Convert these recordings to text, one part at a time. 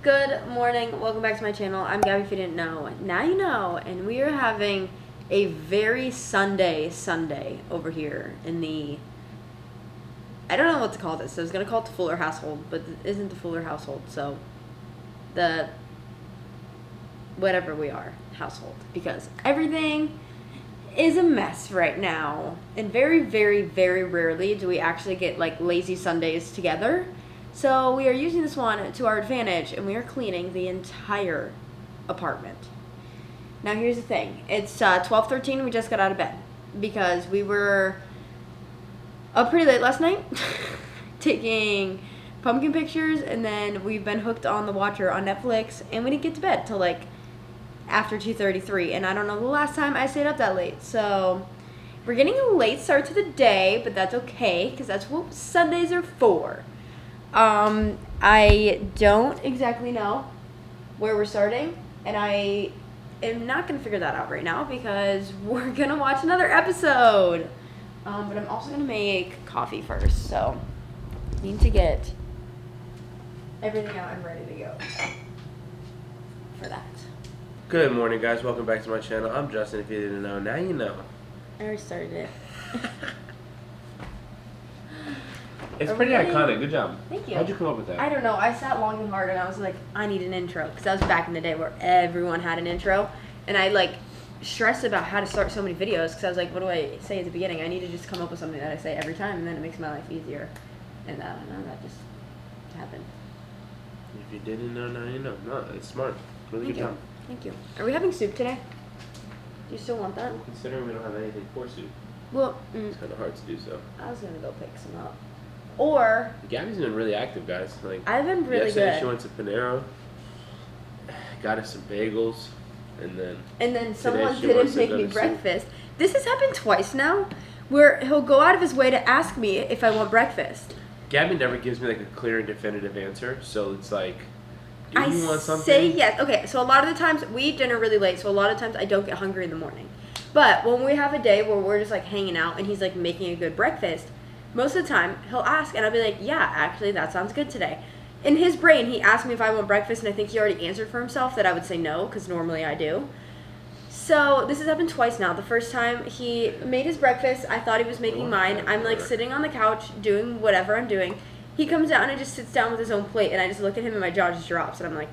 Good morning. Welcome back to my channel. I'm Gabi if you didn't know. Now you know. And we are having a very Sunday over here in the... I don't know what to call this. I was going to call it the Fuller household, but it isn't the Fuller household. So, the... whatever we are, household. Because everything is a mess right now. And very, very, very rarely do we actually get, like, lazy Sundays together. So we are using this one to our advantage, and we are cleaning the entire apartment. Now here's the thing. It's 12:13. We just got out of bed because we were up pretty late last night taking pumpkin pictures, and then we've been hooked on The Watcher on Netflix, and we didn't get to bed till like after 2:33, and I don't know the last time I stayed up that late. So we're getting a late start to the day, but that's okay because that's what Sundays are for. I don't exactly know where we're starting, and I am not going to figure that out right now because we're going to watch another episode. But I'm also going to make coffee first, so I need to get everything out and ready to go for that. Good morning, guys. Welcome back to my channel. I'm Justin. If you didn't know, now you know. I already started it. It's pretty iconic. Good job. Thank you. How'd you come up with that? I don't know. I sat long and hard, and I was like, I need an intro. Because that was back in the day where everyone had an intro. And I, like, stressed about how to start so many videos. Because I was like, what do I say at the beginning? I need to just come up with something that I say every time, and then it makes my life easier. And that just happened. If you didn't know, now you know. No, it's smart. Really good job. Thank you. Are we having soup today? Do you still want that? Well, considering we don't have anything for soup, Well, it's kind of hard to do so. I was going to go pick some up. Or... Gabi's been really active, guys. Like, I've been really yesterday good. She went to Panera, got us some bagels, and then someone didn't make me breakfast. This has happened twice now, where he'll go out of his way to ask me if I want breakfast. Gabi never gives me like a clear and definitive answer, so it's like, do you want something? I say yes. Okay, so a lot of the times we eat dinner really late, so a lot of times I don't get hungry in the morning. But when we have a day where we're just like hanging out and he's like making a good breakfast, most of the time he'll ask and I'll be like, yeah, actually that sounds good today. In his brain, he asked me if I want breakfast, and I think he already answered for himself that I would say no, because normally I do. So this has happened twice now. The first time he made his breakfast, I thought he was making mine. I'm like sitting on the couch doing whatever I'm doing. He comes down and just sits down with his own plate, and I just look at him and my jaw just drops, and I'm like,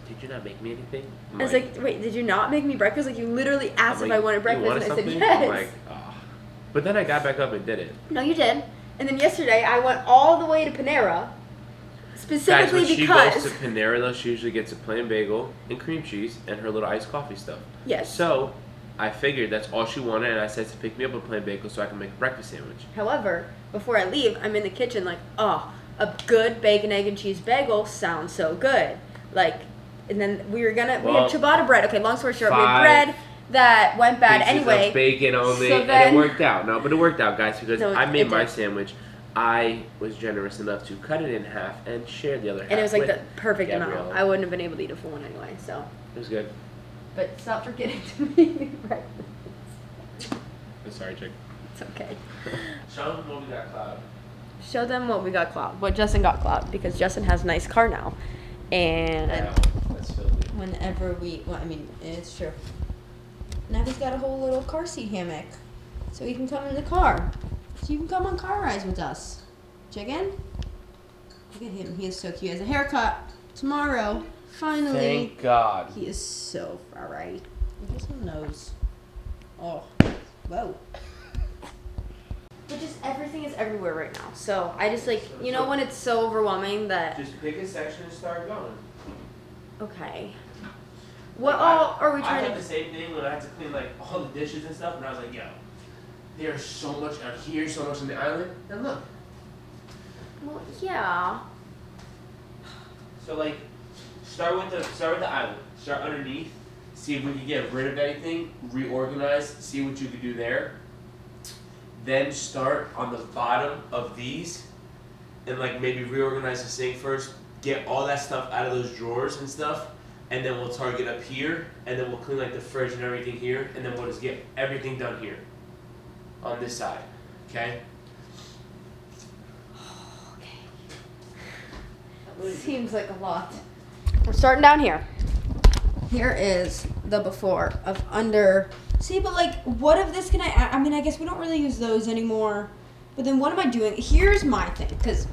did you not make me anything? I was like, wait, did you not make me breakfast? Like, you literally asked if I wanted breakfast, and I said something? yes. I'm like, oh. But then I got back up and did it. No, you did. And then yesterday, I went all the way to Panera, specifically Guys, when because... she goes to Panera, though, she usually gets a plain bagel and cream cheese and her little iced coffee stuff. Yes. So, I figured that's all she wanted, and I said to pick me up a plain bagel so I can make a breakfast sandwich. However, before I leave, I'm in the kitchen like, oh, a good bacon, egg, and cheese bagel sounds so good. Like, and then we had ciabatta bread. Okay, long story short, we had bread that went bad anyway. Of bacon only, so and it worked out. No, but it worked out, guys, because I made my sandwich. I was generous enough to cut it in half and share the other half. And it was like the perfect Gabrielle. amount. I wouldn't have been able to eat a full one anyway, so. It was good. But stop forgetting to make me breakfast. I'm sorry, chick. It's okay. Show them what we got, Cloud. Show them what we got, Cloud. What Justin got, Cloud, because Justin has a nice car now. And That's filthy. whenever it's true. Now he's got a whole little car seat hammock, so he can come in the car. So you can come on car rides with us. Chicken? Look at him. He is so cute. He has a haircut tomorrow. Finally. Thank God. He is so alright. Look at his nose. Oh. Whoa. But just everything is everywhere right now. So I just when it's so overwhelming that... Just pick a section and start going. Okay. What all are we trying to... I had the same thing when I had to clean like all the dishes and stuff, and I was like, yo, there's so much out here, so much on the island, and look. Well, yeah. So like, start with the island. Start underneath. See if we can get rid of anything. Reorganize. See what you can do there. Then start on the bottom of these, and like maybe reorganize the sink first. Get all that stuff out of those drawers and stuff. And then we'll target up here, and then we'll clean like the fridge and everything here, and then we'll just get everything done here, on this side, okay? Okay. Seems like a lot. we're starting down here. Here is the before of under. See, but like, what of this can I add? I mean, I guess we don't really use those anymore. But then what am I doing? Here's my thing, because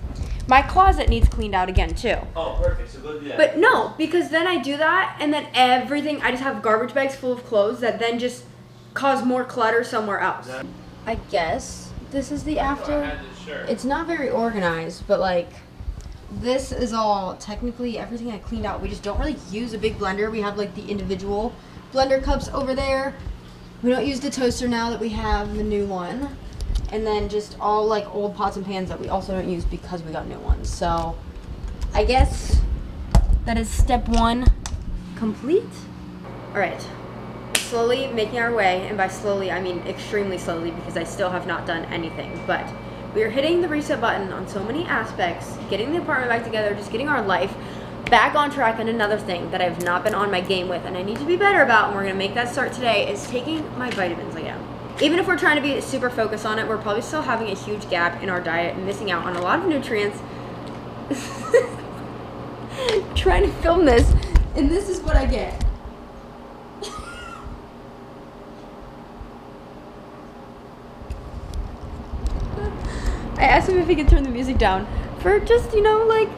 my closet needs cleaned out again, too. Oh, perfect. So go do that. But no, because then I do that, and then everything, I just have garbage bags full of clothes that then just cause more clutter somewhere else. I guess this is the after. It's not very organized, but like, this is all technically everything I cleaned out. We just don't really use a big blender. We have like the individual blender cups over there. We don't use the toaster now that we have the new one. And then just all like old pots and pans that we also don't use because we got new ones. So I guess that is step 1 complete. All right, slowly making our way. And by slowly, I mean extremely slowly because I still have not done anything. But we are hitting the reset button on so many aspects, getting the apartment back together, just getting our life back on track. And another thing that I've not been on my game with and I need to be better about, and we're gonna make that start today, is taking my vitamins again. Even if we're trying to be super focused on it, we're probably still having a huge gap in our diet and missing out on a lot of nutrients. Trying to film this, and this is what I get. I asked him if he could turn the music down for just, you know, like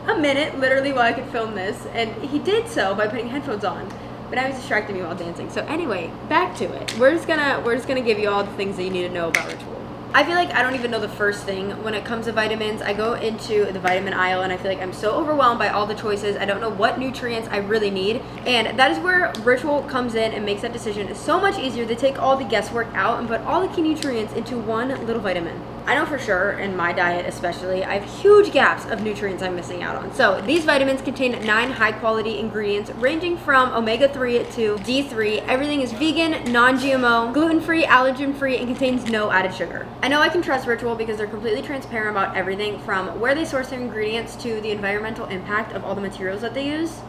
a minute, literally, while I could film this, and he did so by putting headphones on. But now he's distracting me while dancing. So anyway, back to it. We're just gonna give you all the things that you need to know about Ritual. I feel like I don't even know the first thing when it comes to vitamins. I go into the vitamin aisle and I feel like I'm so overwhelmed by all the choices. I don't know what nutrients I really need. And that is where Ritual comes in and makes that decision. It's so much easier to take all the guesswork out and put all the key nutrients into one little vitamin. I know for sure, in my diet especially, I have huge gaps of nutrients I'm missing out on. So these vitamins contain 9 high quality ingredients ranging from omega-3 to D3. Everything is vegan, non-GMO, gluten-free, allergen-free, and contains no added sugar. I know I can trust Ritual because they're completely transparent about everything from where they source their ingredients to the environmental impact of all the materials that they use.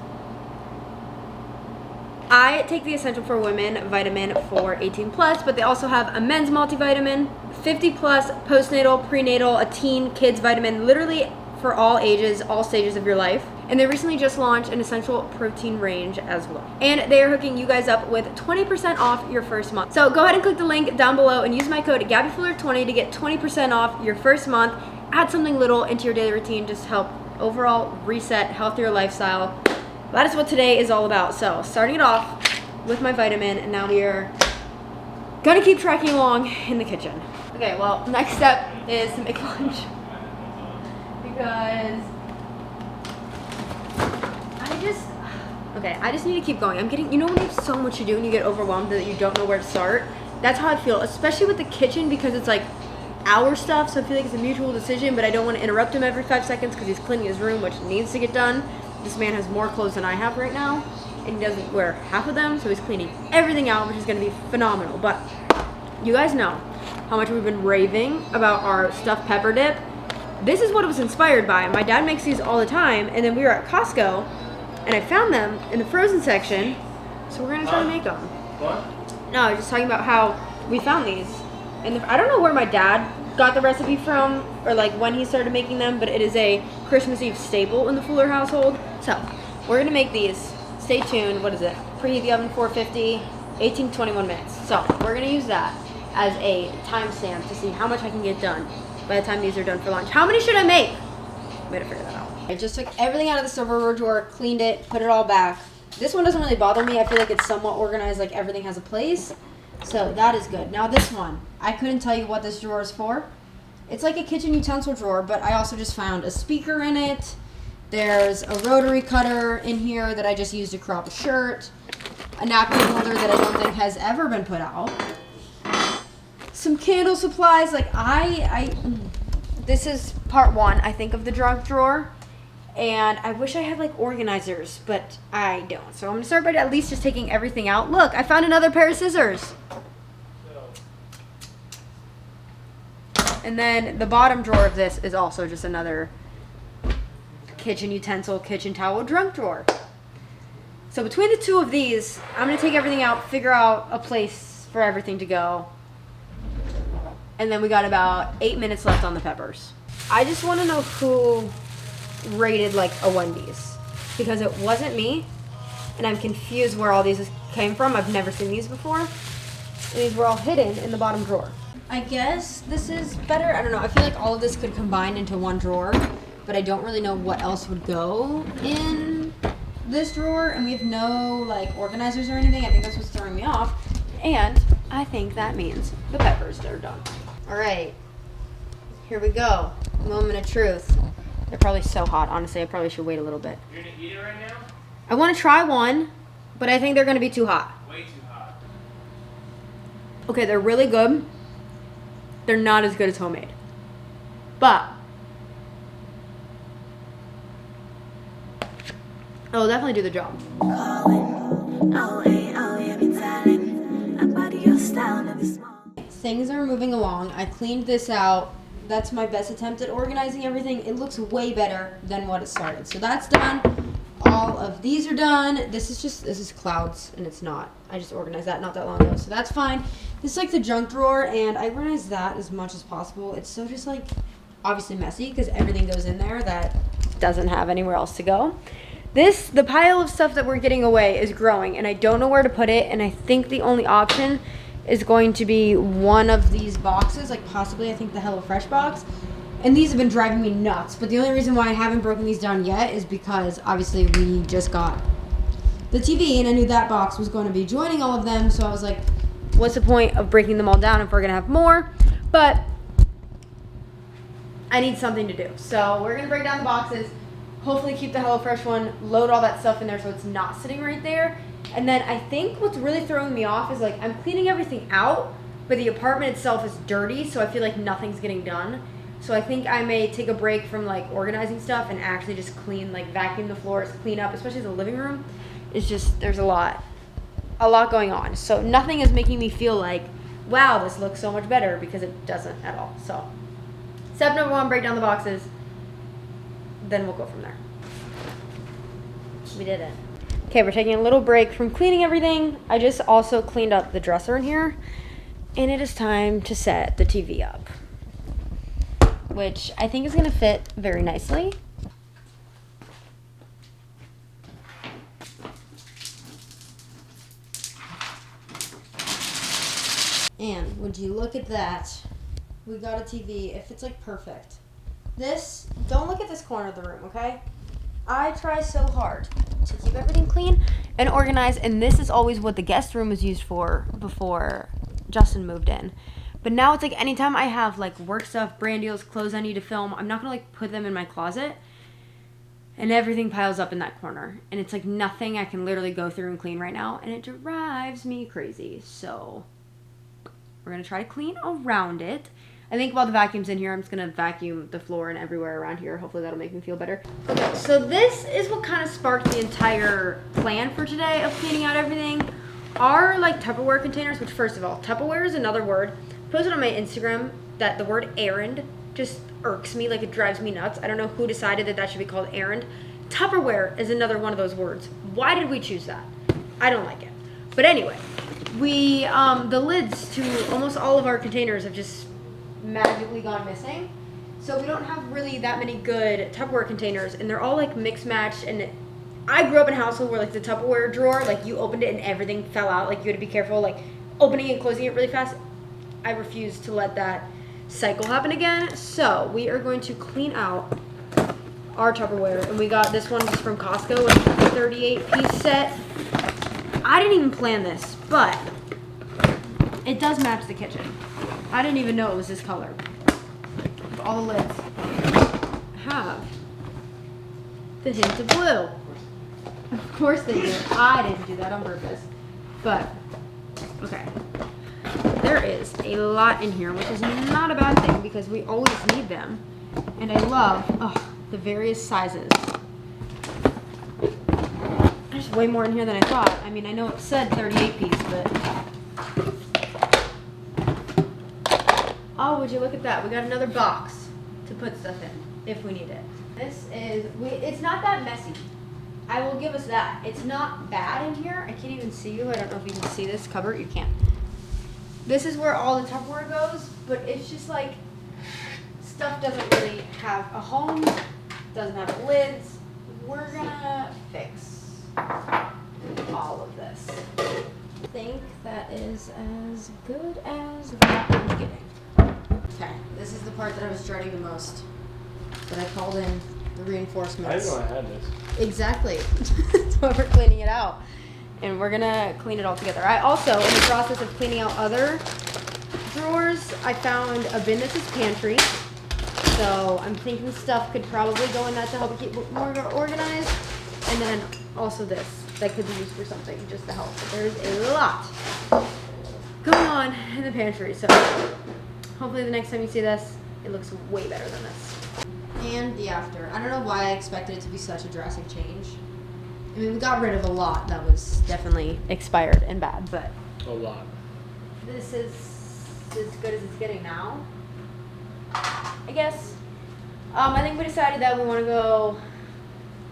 I take the Essential for Women vitamin for 18 plus, but they also have a men's multivitamin, 50 plus, postnatal, prenatal, a teen, kids vitamin, literally for all ages, all stages of your life. And they recently just launched an essential protein range as well. And they are hooking you guys up with 20% off your first month. So go ahead and click the link down below and use my code GabbyFuller20 to get 20% off your first month. Add something little into your daily routine, just help overall reset, healthier lifestyle. That is what today is all about. So starting it off with my vitamin, and now we are gonna keep tracking along in the kitchen. Okay, well, next step is to make lunch because I just need to keep going. I'm getting, you know when you have so much to do and you get overwhelmed that you don't know where to start? That's how I feel, especially with the kitchen because it's like our stuff, so I feel like it's a mutual decision, but I don't want to interrupt him every 5 seconds because he's cleaning his room, which needs to get done. This man has more clothes than I have right now, and he doesn't wear half of them, so he's cleaning everything out, which is going to be phenomenal. But you guys know how much we've been raving about our stuffed pepper dip. This is what it was inspired by. My dad makes these all the time, and then we were at Costco, and I found them in the frozen section, so we're going to try to make them. What? No, I was just talking about how we found these. And I don't know where my dad got the recipe from, or like when he started making them, but it is a Christmas Eve staple in the Fuller household. So we're gonna make these. Stay tuned. What is it? Preheat the oven 450, 18 to 21 minutes. So we're gonna use that as a timestamp to see how much I can get done by the time these are done for lunch. How many should I make? We gotta figure that out. I just took everything out of the silverware drawer, cleaned it, put it all back. This one doesn't really bother me. I feel like it's somewhat organized, like everything has a place. So that is good. Now this one, I couldn't tell you what this drawer is for. It's like a kitchen utensil drawer, but I also just found a speaker in it. There's a rotary cutter in here that I just used to crop a shirt. A napkin holder that I don't think has ever been put out. Some candle supplies. Like this is part 1, I think, of the junk drawer. And I wish I had like organizers, but I don't. So I'm gonna start by at least just taking everything out. Look, I found another pair of scissors. And then the bottom drawer of this is also just another kitchen utensil, kitchen towel, junk drawer. So between the two of these, I'm gonna take everything out, figure out a place for everything to go. And then we got about 8 minutes left on the peppers. I just wanna know who rated like a Wendy's. because it wasn't me, and I'm confused where all these came from. I've never seen these before. And these were all hidden in the bottom drawer. I guess this is better. I don't know. I feel like all of this could combine into one drawer, but I don't really know what else would go in this drawer, and we have no like organizers or anything. I think that's what's throwing me off, and I think that means the peppers are done. All right, here we go. Moment of truth. They're probably so hot. Honestly, I probably should wait a little bit. You're gonna eat it right now? I want to try one, but I think they're gonna be too hot. Way too hot. Okay, they're really good. They're not as good as homemade, but it'll definitely do the job. Things are moving along. I cleaned this out. That's my best attempt at organizing everything. It looks way better than what it started. So that's done. All of these are done. This is clouds, and it's not. I just organized that not that long ago, so that's fine. This is like the junk drawer, and I organized that as much as possible. It's so just like obviously messy because everything goes in there that doesn't have anywhere else to go. The pile of stuff that we're getting away is growing, and I don't know where to put it, and I think the only option is going to be one of these boxes, like possibly I think the HelloFresh box. And these have been driving me nuts, but the only reason why I haven't broken these down yet is because obviously we just got the TV, and I knew that box was going to be joining all of them, so I was like, what's the point of breaking them all down if we're going to have more? But I need something to do. So we're going to break down the boxes, hopefully keep the HelloFresh one, load all that stuff in there so it's not sitting right there. And then I think what's really throwing me off is like I'm cleaning everything out, but the apartment itself is dirty, so I feel like nothing's getting done. So I think I may take a break from like organizing stuff and actually just clean, like vacuum the floors, clean up, especially the living room. It's just, there's a lot going on. So nothing is making me feel like, wow, this looks so much better, because it doesn't at all. So step number 1, break down the boxes. Then we'll go from there. We did it. Okay, we're taking a little break from cleaning everything. I just also cleaned up the dresser in here, and it is time to set the TV up, which I think is going to fit very nicely. And would you look at that? We got a TV. It fits like perfect. This, don't look at this corner of the room, okay? I try so hard to keep everything clean and organized, and this is always what the guest room was used for before Justin moved in. But now it's like anytime I have like work stuff, brand deals, clothes I need to film, I'm not gonna like put them in my closet, and everything piles up in that corner. And it's like nothing I can literally go through and clean right now, and it drives me crazy. So we're gonna try to clean around it. I think while the vacuum's in here, I'm just gonna vacuum the floor and everywhere around here. Hopefully that'll make me feel better. Okay, so this is what kind of sparked the entire plan for today of cleaning out everything. Our like Tupperware containers, which first of all, Tupperware is another word. Posted on my Instagram that the word errand just irks me, like it drives me nuts. I don't know who decided that that should be called errand. Tupperware is another one of those words. Why did we choose that? I don't like it. But anyway, we the lids to almost all of our containers have just magically gone missing. So we don't have really that many good Tupperware containers, and they're all like mixed matched. And I grew up in a household where like the Tupperware drawer, like you opened it and everything fell out. Like you had to be careful, like opening and closing it really fast. I refuse to let that cycle happen again. So we are going to clean out our Tupperware, and we got this one just from Costco, like a 38-piece set. I didn't even plan this, but it does match the kitchen. I didn't even know it was this color. All the lids have the hint of blue. Of course they do. I didn't do that on purpose. But, okay. There is a lot in here, which is not a bad thing because we always need them. And I love the various sizes. There's way more in here than I thought. I mean, I know it said 38 piece, but... Oh, would you look at that? We got another box to put stuff in if we need it. This is, it's not that messy. I will give us that. It's not bad in here. I can't even see you. I don't know if you can see this cover. You can't. This is where all the Tupperware goes, but it's just like stuff doesn't really have a home, doesn't have lids. we're gonna fix all of this. I think that is as good as that I'm getting. Okay, this is the part that I was dreading the most. But I called in the reinforcements. I didn't know I had this. Exactly. That's why we're cleaning it out. And we're gonna clean it all together. I also, in the process of cleaning out other drawers, I found a bin that says pantry. So I'm thinking stuff could probably go in that to help it keep more organized. And then also this, that could be used for something just to help. But there's a lot going on in the pantry. So hopefully the next time you see this, it looks way better than this. And the after. I don't know why I expected it to be such a drastic change. I mean, we got rid of a lot that was definitely expired and bad, but A lot. this is as good as it's getting now, I guess. I think we decided that we want to go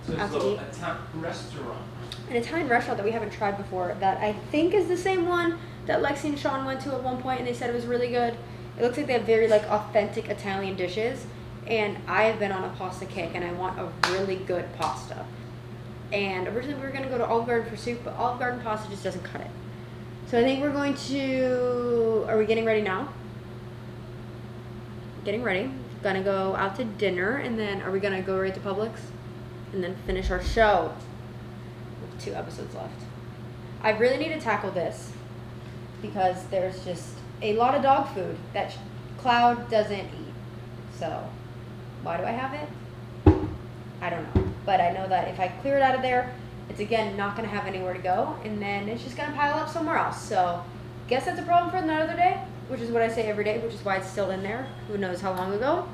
So it's out a to little eat. Italian restaurant. An Italian restaurant that we haven't tried before that I think is the same one that Lexi and Sean went to at one point, and they said it was really good. It looks like they have very like authentic Italian dishes, and I have been on a pasta kick, and I want a really good pasta. And originally we were going to go to Olive Garden for soup, but Olive Garden pasta just doesn't cut it. So I think we're going to... Are we getting ready now? Getting ready. Gonna go out to dinner, and then are we going to go right to Publix? And then finish our show. With 2 episodes left. I really need to tackle this because there's just a lot of dog food that Cloud doesn't eat. So why do I have it? I don't know. But I know that if I clear it out of there, it's again not going to have anywhere to go, and then it's just going to pile up somewhere else. So guess that's a problem for another day, which is what I say every day, which is why it's still in there. Who knows how long ago.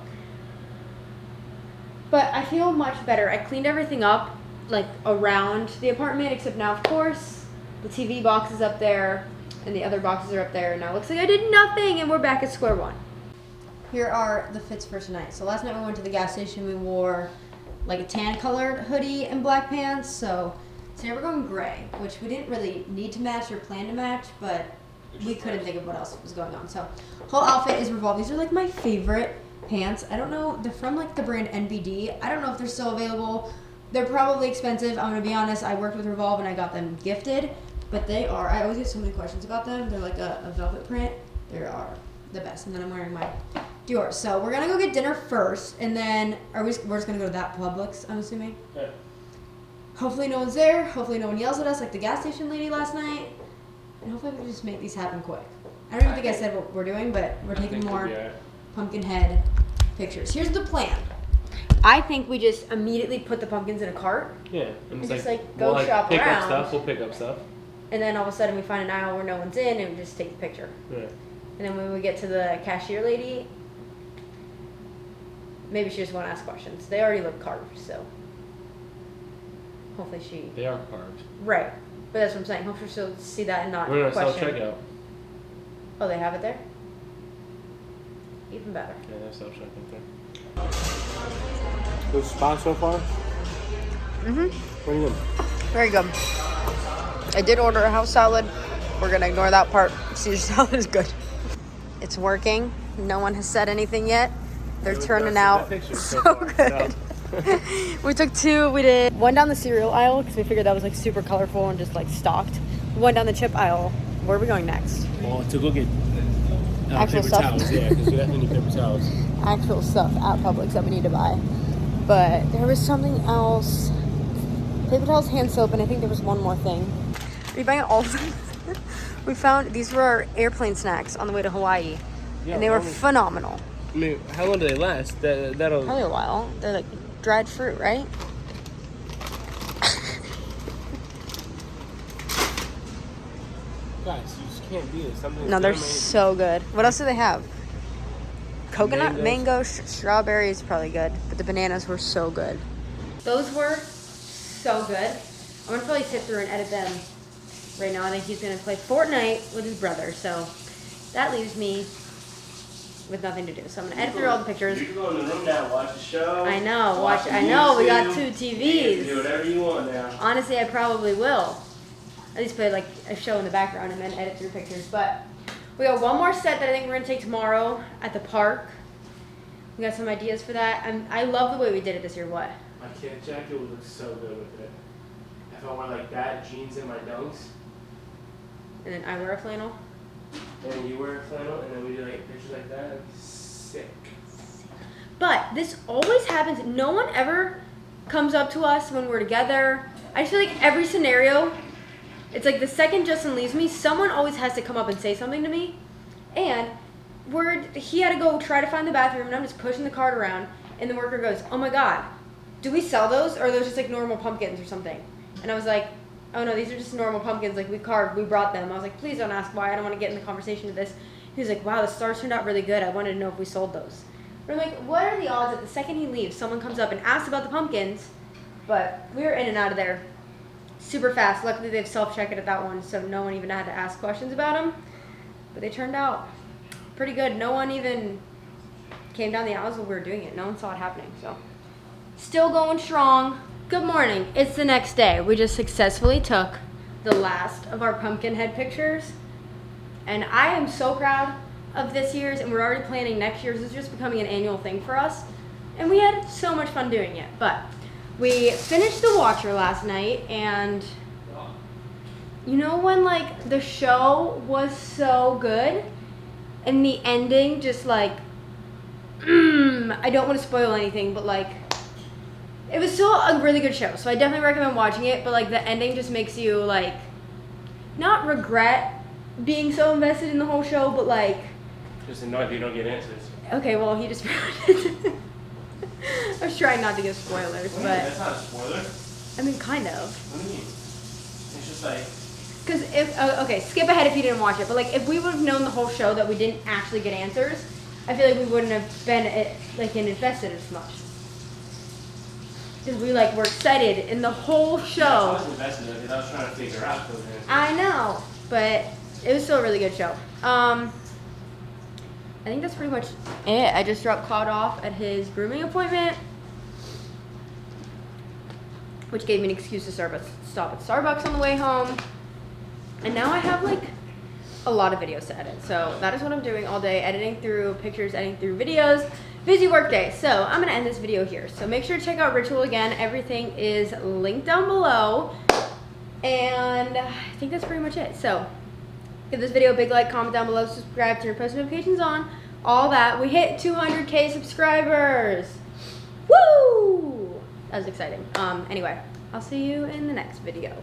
But I feel much better. I cleaned everything up like around the apartment, except now, of course, the TV box is up there and the other boxes are up there. Now it looks like I did nothing, and we're back at square one. Here are the fits for tonight. So last night we went to the gas station. We wore like a tan colored hoodie and black pants. So today we're going gray, which we didn't really need to match or plan to match, but we couldn't think of what else was going on. So whole outfit is Revolve. These are like my favorite pants. I don't know, they're from like the brand NBD. I don't know if they're still available. They're probably expensive. I'm gonna be honest, I worked with Revolve and I got them gifted, but they are, I always get so many questions about them. They're like a velvet print. They are the best. And then I'm wearing my Dior. So we're gonna go get dinner first, and then we're just gonna go to that Publix, I'm assuming. Yeah. Hopefully no one's there. Hopefully no one yells at us like the gas station lady last night. And hopefully we can just make these happen quick. I don't even think I said what we're doing, but we're taking more pumpkin head pictures. Here's the plan. I think we just immediately put the pumpkins in a cart. Yeah. And just like go we'll, shop pick around. Up stuff. We'll pick up stuff. And then all of a sudden we find an aisle where no one's in, and we just take the picture. Yeah. And then when we get to the cashier lady, maybe she just won't ask questions. They already look carved, so hopefully she... They are carved. Right. But that's what I'm saying. Hopefully she'll see that and not We're gonna question. self-checkout. Oh, they have it there? Even better. Yeah, they have self-checkout there. Good spot so far? Mm-hmm. Pretty good. Very good. I did order a house salad. We're going to ignore that part. Caesar salad is good. It's working. No one has said anything yet. They're turning out so good. We took 2. We did one down the cereal aisle because we figured that was like super colorful and just like stocked. One down the chip aisle. Where are we going next? Well, to go get Actual paper stuff. towels. Yeah, because we definitely need paper towels. Actual stuff at Publix that we need to buy. But there was something else. Paper towels, hand soap, and I think there was one more thing. Are you buying all of them? We found these were our airplane snacks on the way to Hawaii. Yeah, and they were phenomenal. I mean, how long do they last? That'll. Probably a while. They're like dried fruit, right? Guys, you just can't beat it. Something. No, they're so good. What else do they have? Coconut, mango, strawberry is probably good, but the bananas were so good. Those were so good. I'm gonna probably sit through and edit them right now. I think he's gonna play Fortnite with his brother, so that leaves me with nothing to do. So I'm gonna edit through all the pictures. You can go in the room now, watch the show. I know, watch I know. We got YouTube. 2 You TVs. can do whatever you want now. Honestly, I probably will. At least play like a show in the background and then edit through pictures. But we got one more set that I think we're gonna take tomorrow at the park. We got some ideas for that. I love the way we did it this year. What? My kid jacket would look so good with it. If I wore like that, jeans and my dunks, And then I wear a flannel. and then you wear a flannel, and then we do like pictures like that, that'd be sick. But this always happens. No one ever comes up to us when we're together. I just feel like every scenario, it's like the second Justin leaves me, someone always has to come up and say something to me. And he had to go try to find the bathroom, and I'm just pushing the cart around, and the worker goes, "Oh my God, do we sell those, or are those just like normal pumpkins or something?" And I was like, "Oh no, these are just normal pumpkins. Like we brought them." I was like, "Please don't ask why. I don't want to get in the conversation with this." He was like, "Wow, the stars turned out really good. I wanted to know if we sold those." But I'm like, what are the odds that the second he leaves, someone comes up and asks about the pumpkins? But we were in and out of there super fast. Luckily, they've self-checked at that one, so no one even had to ask questions about them. But they turned out pretty good. No one even came down the aisles while we were doing it. No one saw it happening. So, still going strong. Good morning. It's the next day. We just successfully took the last of our pumpkin head pictures. And I am so proud of this year's, and we're already planning next year's. This is just becoming an annual thing for us. And we had so much fun doing it. But we finished The Watcher last night, and you know when like the show was so good and the ending just like I don't want to spoil anything, but like it was still a really good show, so I definitely recommend watching it. But like the ending just makes you like not regret being so invested in the whole show, but like Just annoyed you don't get answers. okay, well he just ruined it. I was trying not to give spoilers, but That's not a spoiler. I mean kind of. What do you mean? It's just like. Because okay, skip ahead if you didn't watch it, but like if we would have known the whole show that we didn't actually get answers, I feel like we wouldn't have been like invested as much. Because we like were excited in the whole I show. was invested in it because I was trying to figure out those answers. I know, but it was still a really good show. I think that's pretty much it. I just dropped Claude off at his grooming appointment, which gave me an excuse to stop at Starbucks on the way home. And now I have like a lot of videos to edit. So that is what I'm doing all day, editing through pictures, editing through videos. Busy work day. So I'm gonna end this video here. So make sure to check out Ritual again. Everything is linked down below. And I think that's pretty much it. So give this video a big like, comment down below, subscribe, turn your post notifications on, all that. We hit 200K subscribers. Woo! That was exciting. Anyway, I'll see you in the next video.